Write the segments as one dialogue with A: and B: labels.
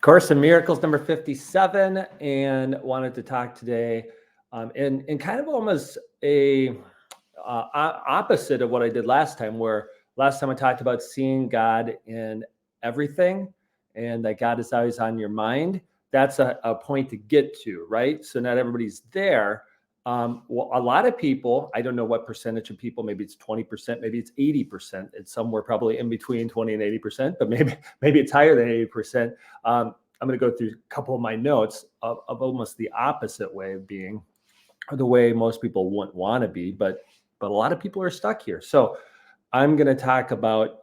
A: Course in Miracles number 57, and wanted to talk today in kind of almost a opposite of what I did last time, where last time I talked about seeing God in everything and that God is always on your mind. That's a point to get to, right? So not everybody's there. Well, a lot of people, I don't know what percentage of people, maybe it's 20%, maybe it's 80%. It's somewhere probably in between 20 and 80%, but maybe it's higher than 80%. I'm going to go through a couple of my notes of almost the opposite way of being, or the way most people wouldn't want to be, but a lot of people are stuck here. So I'm going to talk about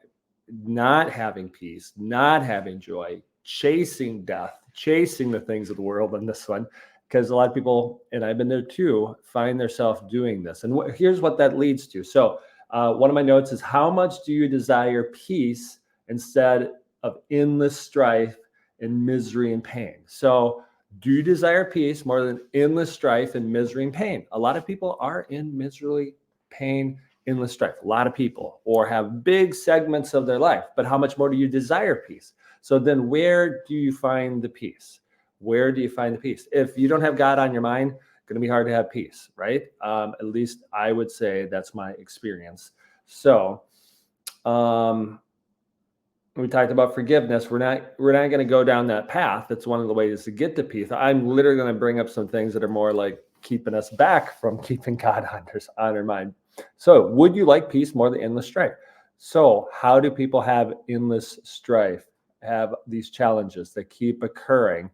A: not having peace, not having joy, chasing death, chasing the things of the world in this one, because a lot of people, and I've been there too, find themselves doing this. And here's what that leads to. So one of my notes is, how much do you desire peace instead of endless strife and misery and pain? So do you desire peace more than endless strife and misery and pain? A lot of people are in misery, pain, endless strife. A lot of people, or have big segments of their life. But how much more do you desire peace? So then where do you find the peace? Where do you find the peace? If you don't have God on your mind, it's going to be hard to have peace, right? At least I would say that's my experience. So we talked about forgiveness. We're not going to go down that path. That's one of the ways to get to peace. I'm literally going to bring up some things that are more like keeping us back from keeping God on our mind. So would you like peace more than endless strife? So how do people have endless strife, have these challenges that keep occurring?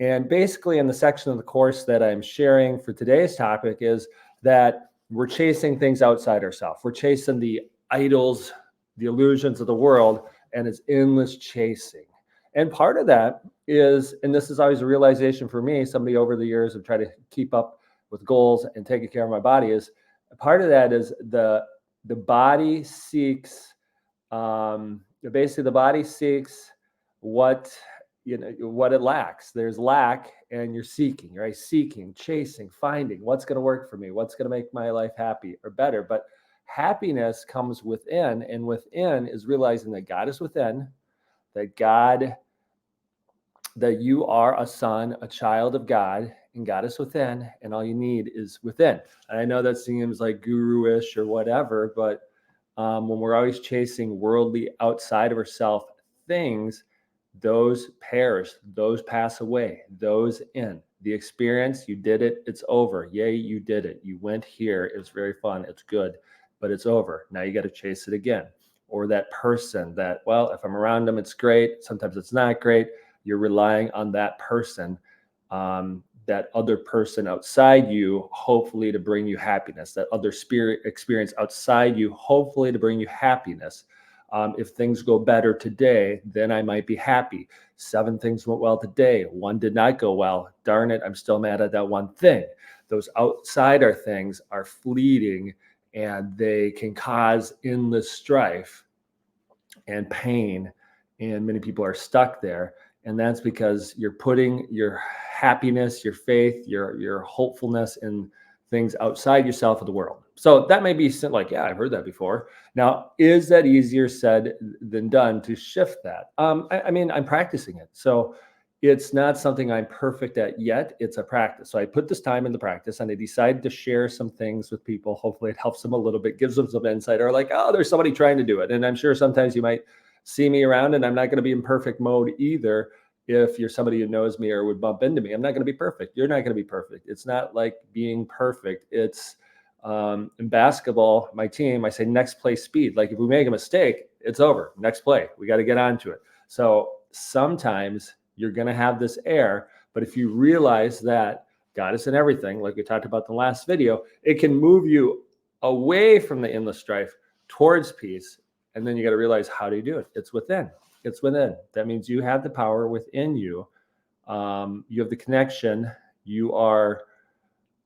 A: And basically in the section of the course that I'm sharing for today's topic is that we're chasing things outside ourselves. We're chasing the idols, the illusions of the world, and it's endless chasing. And part of that is, and this is always a realization for me, somebody over the years have tried to keep up with goals and taking care of my body, is part of that is the body seeks, basically the body seeks what it lacks. There's lack and you're seeking, right? Seeking, chasing, finding what's going to work for me, what's going to make my life happy or better. But happiness comes within, and within is realizing that God is within, that you are a son, a child of God, and God is within, and all you need is within. And I know that seems like guru-ish or whatever, but when we're always chasing worldly, outside of ourselves things, those perish, those pass away, those end. The experience, you did it, it's over. Yay, you did it. You went here, it was very fun, it's good, but it's over. Now you got to chase it again. Or that person that, well, if I'm around them, it's great. Sometimes it's not great. You're relying on that person, that other person outside you, hopefully to bring you happiness, that other spirit experience outside you, hopefully to bring you happiness. If things go better today, then I might be happy. 7 things went well today. 1 did not go well. Darn it, I'm still mad at that one thing. Those outsider things are fleeting, and they can cause endless strife and pain. And many people are stuck there. And that's because you're putting your happiness, your faith, your hopefulness in things outside yourself of the world. So that may be like, yeah, I've heard that before. Now, is that easier said than done to shift that? I mean, I'm practicing it. So it's not something I'm perfect at yet. It's a practice. So I put this time into practice, and I decided to share some things with people. Hopefully it helps them a little bit, gives them some insight, or like, oh, there's somebody trying to do it. And I'm sure sometimes you might see me around, and I'm not going to be in perfect mode either. If you're somebody who knows me or would bump into me, I'm not going to be perfect. You're not going to be perfect. It's not like being perfect. It's in basketball, my team, I say next play speed. Like if we make a mistake, it's over. Next play, we got to get onto it. So sometimes you're going to have this air, but if you realize that God is in everything, like we talked about in the last video, it can move you away from the endless strife towards peace. And then you got to realize, how do you do it? It's within. It's within. That means you have the power within you. You have the connection. You are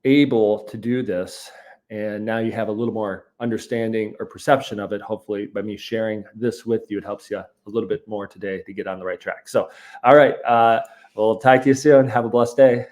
A: able to do this. And now you have a little more understanding or perception of it. Hopefully by me sharing this with you, it helps you a little bit more today to get on the right track. So, all right. We'll talk to you soon. Have a blessed day.